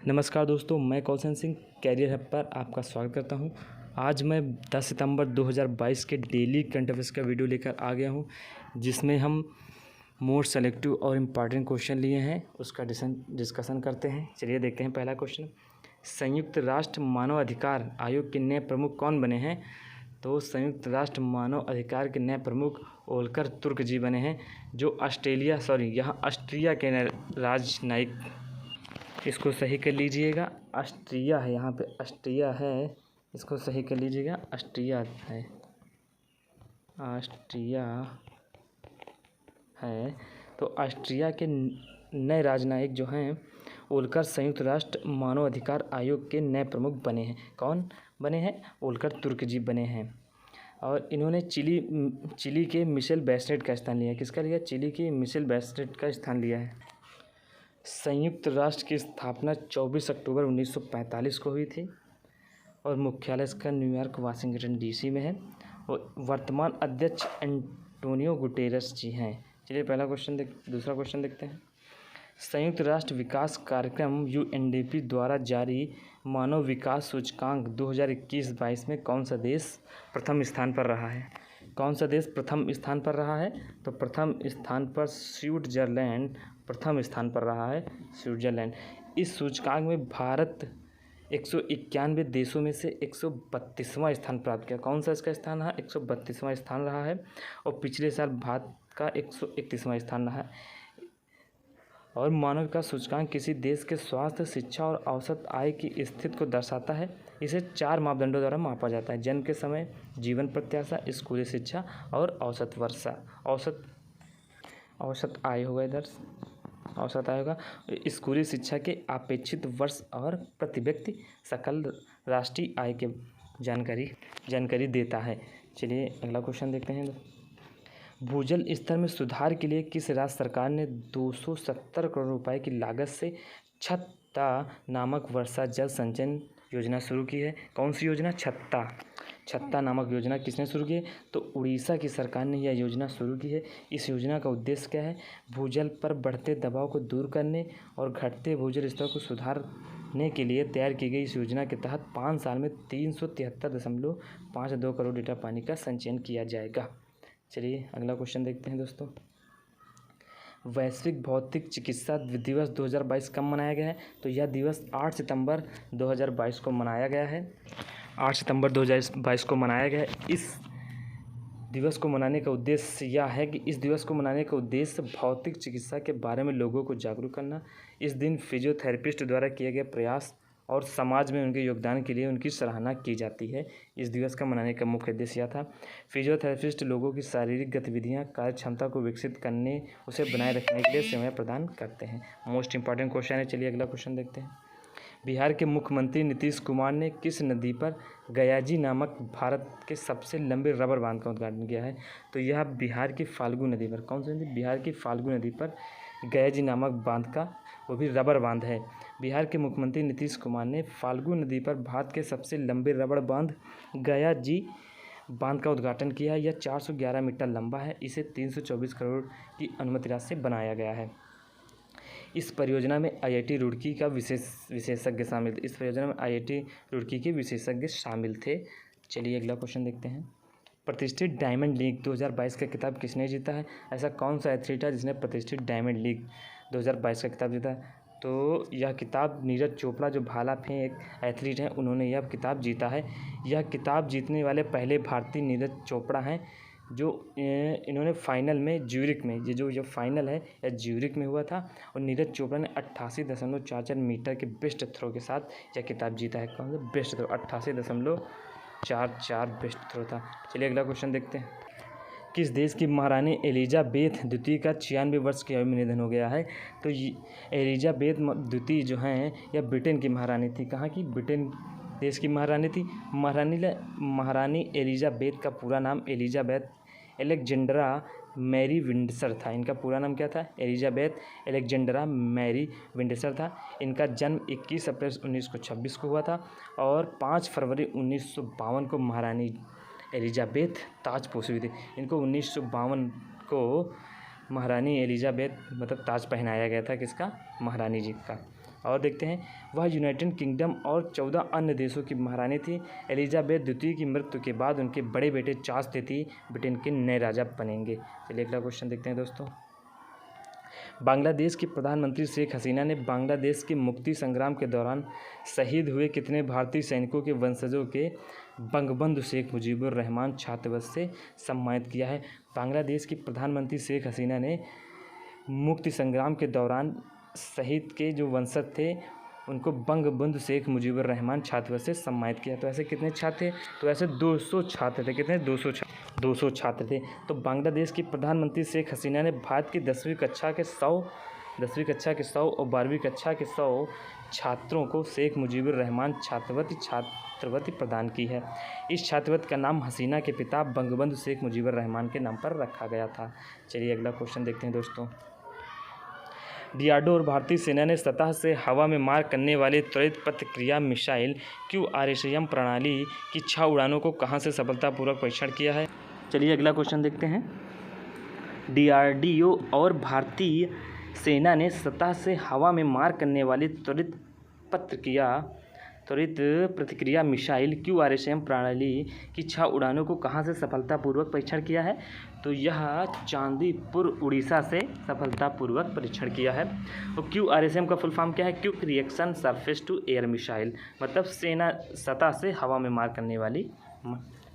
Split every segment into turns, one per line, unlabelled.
नमस्कार दोस्तों, मैं कौशन सिंह कैरियर हब पर आपका स्वागत करता हूं। आज मैं 10 सितंबर 2022 के डेली करंट अफेयर्स का वीडियो लेकर आ गया हूं, जिसमें हम मोस्ट सेलेक्टिव और इम्पॉर्टेंट क्वेश्चन लिए हैं, उसका डिस्कशन करते हैं। चलिए देखते हैं पहला क्वेश्चन। संयुक्त राष्ट्र मानव अधिकार आयोग के नए प्रमुख कौन बने हैं? तो संयुक्त राष्ट्र मानव अधिकार के नए प्रमुख वोल्कर तुर्क जी बने हैं, जो ऑस्ट्रिया के राजनयिक। इसको सही कर लीजिएगा, ऑस्ट्रिया है, यहाँ पे ऑस्ट्रिया है, इसको सही कर लीजिएगा, ऑस्ट्रिया है, ऑस्ट्रिया है। तो ऑस्ट्रिया के नए राजनयिक जो हैं वोल्कर संयुक्त राष्ट्र मानव अधिकार आयोग के नए प्रमुख बने हैं। कौन बने हैं? वोल्कर तुर्क जी बने हैं। और इन्होंने चिली के मिशेल बैचलेट का स्थान लिया है। किसका लिया? चिली की मिशेल बैचलेट का स्थान लिया है। संयुक्त राष्ट्र की स्थापना 24 अक्टूबर 1945 को हुई थी और मुख्यालय इसका न्यूयॉर्क वाशिंगटन डीसी में है। और वर्तमान अध्यक्ष एंटोनियो गुटेरेस जी हैं। चलिए दूसरा क्वेश्चन देखते हैं। संयुक्त राष्ट्र विकास कार्यक्रम यूएनडीपी द्वारा जारी मानव विकास सूचकांक 2021-22 में कौन सा देश प्रथम स्थान पर रहा है? कौन सा देश प्रथम स्थान पर रहा है? तो प्रथम स्थान पर स्विट्जरलैंड प्रथम स्थान पर रहा है, स्विट्जरलैंड। इस सूचकांक में भारत 191 देशों में से 132वां स्थान प्राप्त किया। कौन सा इसका स्थान है? 132वां स्थान रहा है। और पिछले साल भारत का 131वां स्थान रहा है। और मानव का सूचकांक किसी देश के स्वास्थ्य, शिक्षा और औसत आय की स्थिति को दर्शाता है। इसे 4 मापदंडों द्वारा मापा जाता है: जन्म के समय, जीवन प्रत्याशा, स्कूली शिक्षा और औसत वर्षा। औसत आय होगा इधर, औसत आय होगा। स्कूली शिक्षा के अपेक्षित वर्ष और प्रति व्यक्ति सकल राष्ट्रीय आय के जानकारी देता है। चलिए अगला क्वेश्चन देखते हैं। भूजल स्तर में सुधार के लिए किस राज्य सरकार ने 270 करोड़ रुपए की लागत से छत्ता नामक वर्षा जल संचयन योजना शुरू की है? कौन सी योजना? छत्ता नामक योजना किसने शुरू की है? तो उड़ीसा की सरकार ने यह योजना शुरू की है। इस योजना का उद्देश्य क्या है? भूजल पर बढ़ते दबाव को दूर करने और घटते भूजल स्तर को सुधारने के लिए तैयार की गई इस योजना के तहत 5 साल में 373.52 करोड़ लीटर पानी का संचयन किया जाएगा। चलिए अगला क्वेश्चन देखते हैं दोस्तों। वैश्विक भौतिक चिकित्सा दिवस 2022 कब मनाया गया है? तो यह दिवस 8 सितंबर 2022 को मनाया गया है। 8 सितंबर 2022 को मनाया गया है। इस दिवस को मनाने का उद्देश्य भौतिक चिकित्सा के बारे में लोगों को जागरूक करना। इस दिन फिजियोथेरेपिस्ट द्वारा किए गए प्रयास और समाज में उनके योगदान के लिए उनकी सराहना की जाती है। इस दिवस का मनाने का मुख्य उद्देश्य यह था। फिजियोथेरेपिस्ट लोगों की शारीरिक गतिविधियां, कार्य क्षमता को विकसित करने, उसे बनाए रखने के लिए सेवाएं प्रदान करते हैं। मोस्ट इंपॉर्टेंट क्वेश्चन है। चलिए अगला क्वेश्चन देखते हैं। बिहार के मुख्यमंत्री नीतीश कुमार ने किस नदी पर गयाजी नामक भारत के सबसे लंबे रबर बांध का उद्घाटन किया है? तो यह बिहार की फाल्गु नदी पर, कौन सी नदी? बिहार की फाल्गु नदी पर गयाजी नामक बांध का, वो भी रबर बांध है। बिहार के मुख्यमंत्री नीतीश कुमार ने फाल्गु नदी पर भारत के सबसे लंबे रबर बांध गयाजी बांध का उद्घाटन किया है। यह 411 मीटर लंबा है। इसे 324 करोड़ की अनुमति राशि से बनाया गया है। इस परियोजना में आईआईटी रुड़की के विशेषज्ञ शामिल थे। चलिए अगला क्वेश्चन देखते हैं। प्रतिष्ठित डायमंड लीग 2022 का खिताब किसने जीता है? ऐसा कौन सा एथलीट है जिसने प्रतिष्ठित डायमंड लीग 2022 का खिताब जीता है? तो यह खिताब नीरज चोपड़ा, जो भाला फेंक एथलीट हैं, उन्होंने यह खिताब जीता है। यह खिताब जीतने वाले पहले भारतीय नीरज चोपड़ा हैं, जो इन्होंने फाइनल में ज्यूरिक में, ये फाइनल है यह ज्यूरिक में हुआ था। और नीरज चोपड़ा ने 88.44 मीटर के बेस्ट थ्रो के साथ यह खिताब जीता है। कौन सा बेस्ट थ्रो? 88.44 बेस्ट थ्रो था। चलिए अगला क्वेश्चन देखते हैं। किस देश की महारानी एलिजाबेथ द्वितीय का 96 वर्ष की आयु में निधन हो गया है? तो एलिजाबेथ द्वितीय जो हैं यह ब्रिटेन की महारानी थी। कहाँ की? ब्रिटेन देश की महारानी थी। महारानी एलिजाबेथ का पूरा नाम एलिजाबेथ एलेक्जेंड्रा मैरी विंडसर था। इनका पूरा नाम क्या था? एलिजाबेथ एलेक्जेंड्रा मैरी विंडसर था। इनका जन्म 21 अप्रैल 1926 को हुआ था और 5 फरवरी 1952 को महारानी एलिजाबेथ ताजपोशी हुई थी। इनको 1952 को महारानी एलिजाबेथ ताज पहनाया गया था। किसका? महारानी जी का। और देखते हैं, वह यूनाइटेड किंगडम और 14 अन्य देशों की महारानी थी। एलिजाबेथ द्वितीय की मृत्यु के बाद उनके बड़े बेटे चार्ल्स तृतीय ब्रिटेन के नए राजा बनेंगे। चलिए अगला क्वेश्चन देखते हैं दोस्तों। बांग्लादेश की प्रधानमंत्री शेख हसीना ने बांग्लादेश के मुक्ति संग्राम के दौरान शहीद हुए कितने भारतीय सैनिकों के वंशजों के बंगबंधु शेख मुजीबुर रहमान छात्रवृत्ति से सम्मानित किया है? बांग्लादेश की प्रधानमंत्री शेख हसीना ने मुक्ति संग्राम के दौरान शहीद के जो वंशज थे उनको बंगबंधु शेख मुजीबुर रहमान छात्रवृत्ति से सम्मानित किया। तो ऐसे कितने छात्र थे? तो ऐसे 200 छात्र थे। कितने? 200 छात्र थे। तो बांग्लादेश की प्रधानमंत्री शेख हसीना ने भारत की 10वीं कक्षा के 100 और 12वीं कक्षा के 100 छात्रों को शेख मुजीबुर रहमान छात्रवृत्ति प्रदान की है। इस छात्रवृत्ति का नाम हसीना के पिता बंगबंधु शेख मुजीबुर रहमान के नाम पर रखा गया था। चलिए अगला क्वेश्चन देखते हैं दोस्तों। डीआरडीओ और भारतीय सेना ने सतह से हवा में मार करने वाले त्वरित प्रतिक्रिया मिसाइल QRSAM प्रणाली की 6 उड़ानों को कहां से सफलतापूर्वक परीक्षण किया है? चलिए अगला क्वेश्चन देखते हैं। डीआरडीओ और भारतीय सेना ने सतह से हवा में मार करने वाली त्वरित प्रतिक्रिया मिसाइल QRSAM प्रणाली की 6 उड़ानों को कहां से सफलतापूर्वक परीक्षण किया है? तो यह चांदीपुर उड़ीसा से सफलतापूर्वक परीक्षण किया है। तो QRSAM का फुल फॉर्म क्या है? Quick reaction surface to air missile, मतलब सेना सतह से हवा में मार करने वाली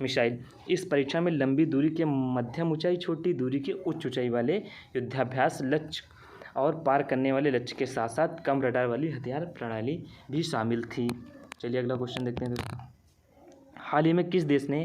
मिसाइल। इस परीक्षण में लंबी दूरी के मध्यम ऊंचाई, छोटी दूरी के उच्च ऊंचाई वाले युद्धाभ्यास लक्ष्य और पार करने वाले लक्ष्य के साथ साथ कम रडार वाली हथियार प्रणाली भी शामिल थी। चलिए अगला क्वेश्चन देखते हैं दोस्तों। हाल ही में किस देश ने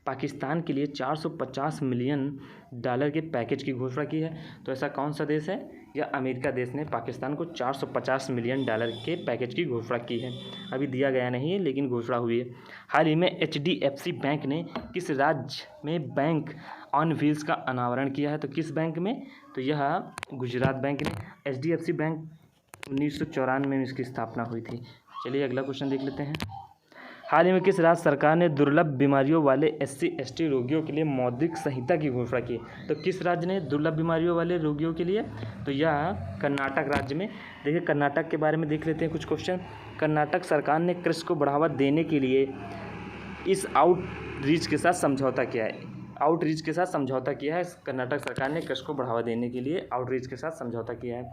पाकिस्तान के लिए $450 मिलियन के पैकेज की घोषणा की है? तो ऐसा कौन सा देश है? या अमेरिका देश ने पाकिस्तान को $450 मिलियन के पैकेज की घोषणा की है। अभी दिया गया नहीं है लेकिन घोषणा हुई है। हाल ही में HDFC बैंक ने किस राज्य में बैंक ऑन व्हील्स का अनावरण किया है? तो किस बैंक में? तो यह गुजरात बैंक ने। HDFC बैंक 1994 में इसकी स्थापना हुई थी। चलिए अगला क्वेश्चन देख लेते हैं। हाल ही में किस राज्य सरकार ने दुर्लभ बीमारियों वाले SC/ST रोगियों के लिए मौद्रिक संहिता की घोषणा की? तो किस राज्य ने दुर्लभ बीमारियों वाले रोगियों के लिए? तो यह कर्नाटक राज्य में। देखिए कर्नाटक के बारे में देख लेते हैं कुछ क्वेश्चन। कर्नाटक सरकार ने कृषि को बढ़ावा देने के लिए इस आउटरीच के साथ समझौता किया है। आउटरीच के साथ समझौता किया है कर्नाटक सरकार ने कृषि को बढ़ावा देने के लिए आउटरीच के साथ समझौता किया है।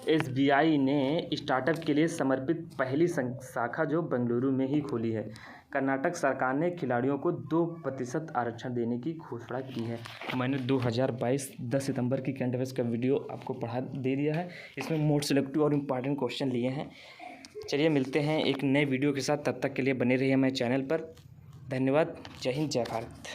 SBI ने स्टार्टअप के लिए समर्पित पहली शाखा जो बेंगलुरु में ही खोली है। कर्नाटक सरकार ने खिलाड़ियों को 2% आरक्षण देने की घोषणा की है। मैंने 2022 10 सितंबर की करंट अफेयर्स का वीडियो आपको पढ़ा दे दिया है। इसमें मोस्ट सिलेक्टिव और इम्पॉर्टेंट क्वेश्चन लिए हैं। चलिए मिलते हैं एक नए वीडियो के साथ, तब तक के लिए बने रहिए हमारे चैनल पर। धन्यवाद। जय हिंद, जय भारत।